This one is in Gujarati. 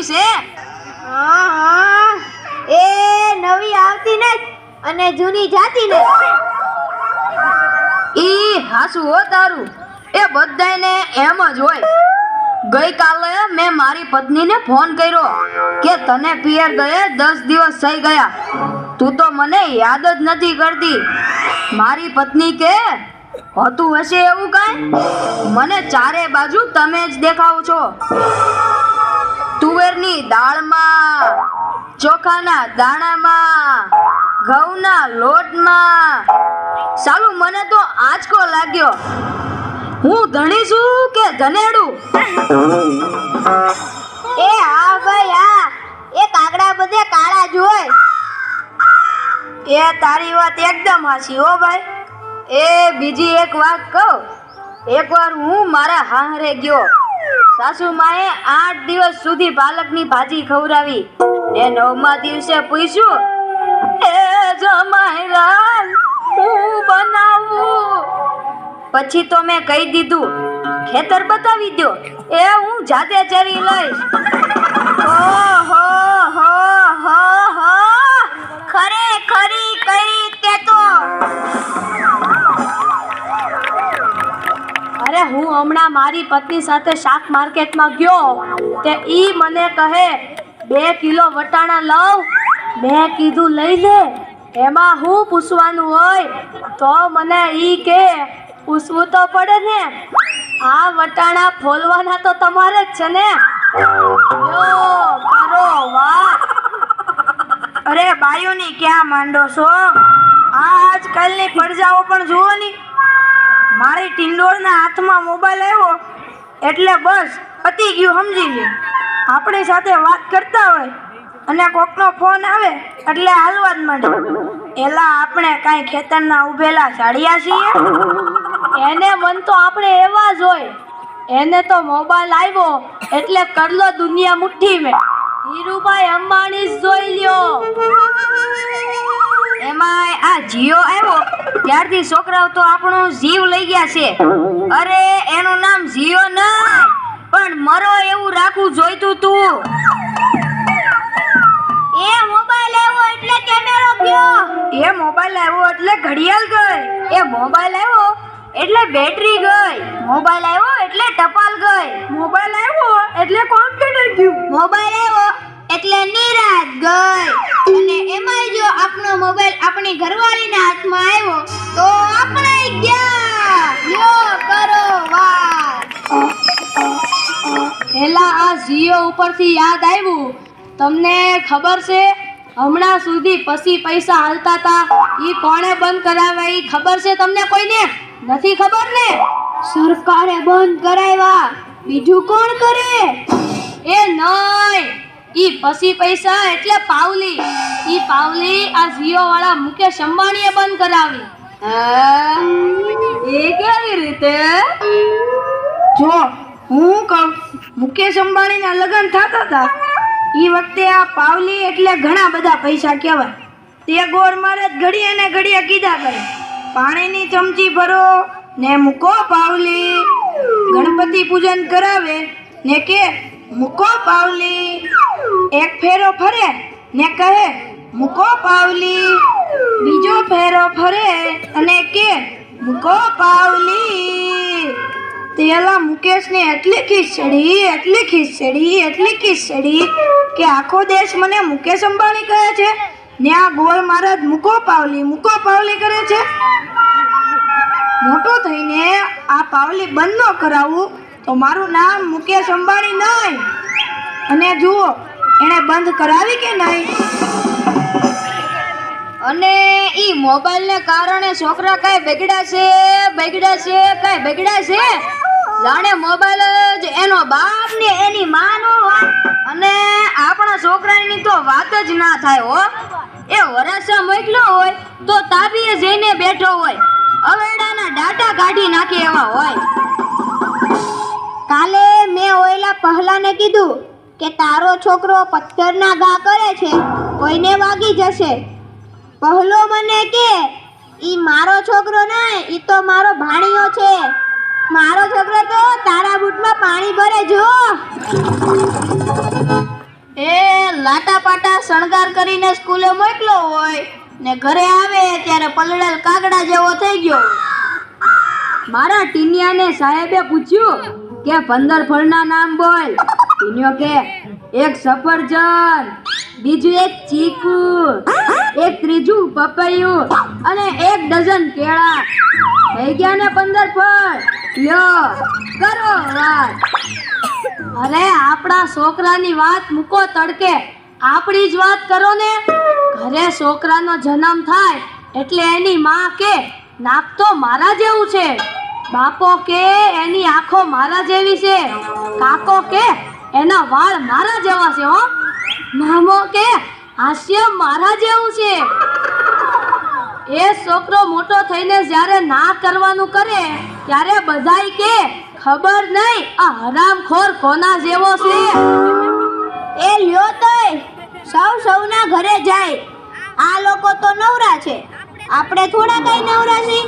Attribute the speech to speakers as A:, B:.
A: છે?
B: એ નવી આવતી ને અને જૂની જાતી ને.
A: ઈ હાસુ હો તારું, એ બધાયને એમ જ હોય. ગઈકાલે મેં મારી પત્નીને ફોન કર્યો કે તને પિયર ગયે 10 દિવસ થઈ ગયા, તું તો મને યાદ જ નથી કરતી. મારી પત્ની કે હોતું હશે એવું કાંઈ, મને ચારે બાજુ તમે જ દેખાવ છો. તુવેરની દાળમાં, ચોખાના દાણામાં, ઘઉંના લોટમાં. સાલું મને તો આંચકો લાગ્યો. હું ધણી છું કે ધનેડું?
B: એ હા ભાઈ હા, એ કાગડા બધે કાળા જ હોય.
A: એ તારી વાત એકદમ હાચી હો ભાઈ. એ બીજી એક વાત કહું. એકવાર હું મારા હાહરે ગયો. સાસુ માએ 8 દિવસ સુધી પાલકની ભાજી ખવડાવી ને 9મા દિવસે પૂછ્યું, એ જમાઈલાલ હું બનાવું? પછી તો મેં કહી દીધું, ખેતર બતાવી દો, એ હું જાતે ચરી લઈશ.
B: ઓહો હો હો હો, ખરેખરી કરી તે તો.
A: અરે હું હમણાં મારી પત્ની સાથે શાક માર્કેટમાં ગયો તે ઈ મને કહે 2 કિલો વટાણા લાવ. મેં કીધું લઈ લે, એમાં હું પૂછવાનું હોય? તો મને ઈ કે પૂછવું તો પડે ને, આ વટાણા ફોલવાના તો તમારે જ છે ને. યો કરો વાહ. અરે બાયોની ક્યાં માંડો છો? આજકાલની પડજાઓ પણ જુઓ ની. મારી ટિંડોળના હાથમાં મોબાઈલ આવ્યો એટલે બસ પતી ગયું, સમજી લે. આપણી સાથે વાત કરતા હોય અને કોકનો ફોન આવે એટલે હાલવા જ માંડે. એલા આપણે કાંઈ ખેતરના ઉભેલા ઝાડિયા છીએ? એને મન તો આપણે એવા જ હોય. એને તો મોબાઈલ આવ્યો એટલે કરલો દુનિયા મુઠ્ઠી મેં. ધીરુભાઈ અંબાણી જોઈ લ્યો. એમાંય આ જીઓ આવ્યો ત્યારથી છોકરાઓ તો આપણો જીવ લઈ ગયા છે. અરે એનું નામ જીઓ નહીં પણ મરો એવું રાખવું જોઈતું તું.
B: એ મોબાઈલ આવ્યો એટલે કેમેરો ગયો.
A: એ મોબાઈલ આવ્યો એટલે ઘડિયાળ ગઈ. એ મોબાઈલ આવ્યો એટલે બેટરી ગઈ. મોબાઈલ આવ્યો એટલે ટપાલ ગઈ. મોબાઈલ આવ્યો એટલે કોમ્પ્યુટર ગયું.
B: મોબાઈલ આવ્યો એટલે નિરાત ગઈ. અને એમાંય જો આપણો મોબાઈલ આપણી ઘરવાળીના હાથમાં આવ્યો તો આપણે ગયા. યો કરો વાત.
A: એલા આ જીઓ ઉપરથી યાદ આવ્યું, તમને ખબર છે હમણાં સુધી પછી પૈસા હાલતા હતા ઈ કોણે બંધ કરાવ્યા? ઈ ખબર છે તમને? કોઈને નથી ખબર ને?
B: સરકારે બંધ કરાવ્યા, બીજું કોણ કરે?
A: એ નહીં, ઈ પછી પૈસા એટલે પાવલી. ઈ પાવલી આ જીઓ વાળા મુકેશ અંબાણીએ બંધ કરાવી. એ કેવી રીતે? જો હું કહું, મુકેશ અંબાણીના લગ્ન થતા હતા ઈ વખતે આ પાવલી એટલે ઘણા બધા પૈસા કહેવાય. તે ગોળ મારે ઘડીએ ને ઘડીએ કીધા કરે, પાણીની ચમચી ભરો ને મૂકો પાવલી. ગણપતિ પૂજન કરાવે ને કે મૂકો પાવલી. એક ફેરો ફરે ને કહે મૂકો પાવલી. બીજો ફેરો ફરે અને કે મૂકો પાવલી. તેલા મુકેશને એટલી ખીસ ચડી કે આખો દેશ મને મુકેશ અંબાણી કહે છે ને આ ગોળ મહારાજ મૂકો પાવલી કરે છે. મોટો થઈને આ પાવલી બંધ ન કરાવું તો મારું નામ મુકેશ અંબાણી નહીં. અને જુઓ એણે બંધ કરાવી કે નહીં. અને ઈ મોબાઈલને કારણે છોકરા કાંઈ બગડ્યા છે. જાણે મોબાઈલ જ એનો બાપ ને એની માં નો હોય. અને આપણા છોકરાની તો વાત જ ના થાય હો. એ વરાસા મોકલ્યો હોય તો તાપીએ જઈને બેઠો હોય, અવેડાના ડાટા કાઢી નાખે એવા હોય.
B: કાલે મેં ઓયલા પહેલાને કીધું કે તારો છોકરો પથ્થરના ઘા કરે છે, કોઈને વાગી જશે. પહેલો મને કે ઈ મારો છોકરો નહીં, ઈ તો મારો ભાણિયો છે. મારો છોકરો તો તારા બૂટમાં પાણી ભરે જો. એ લાટા પાટા શણગાર કરીને સ્કૂલે મોકલો હોય ને ઘરે આવે ત્યારે પલળેલ કાગડા જેવો થઈ ગયો.
A: મારા ટીનિયાને સાહેબે પૂછ્યું કે 15 ફળના નામ બોલ. ટીનિયો કે એક સફરજન, બીજું એક ચીકુ, એક ત્રીજું પપૈયું અને 1 ડઝન કેળા. થઈ ગયા ને 15 ફળ. લ્યો કરો વાત. અરે આપણા છોકરાની વાત મૂકો તડકે, આપણી જ વાત કરો ને. ઘરે છોકરાનો જન્મ થાય એટલે એની માં કે નાક તો મારા જેવું છે, બાપો કે એની આંખો મારા જેવી છે, કાકો કે એના વાળ મારા જેવા છે હો, મામો કે હાસ્ય મારા જેવું છે. એ છોકરો મોટો થઈને જ્યારે ના કરવાનું કરે ત્યારે બધાય કે ખબર નહીં આ હરામખોર કોના જેવો છે.
B: એ લ્યો તોય સૌના ઘરે જાય. આ લોકો તો નવરા છે, આપણે થોડા કઈ નવરા છીએ.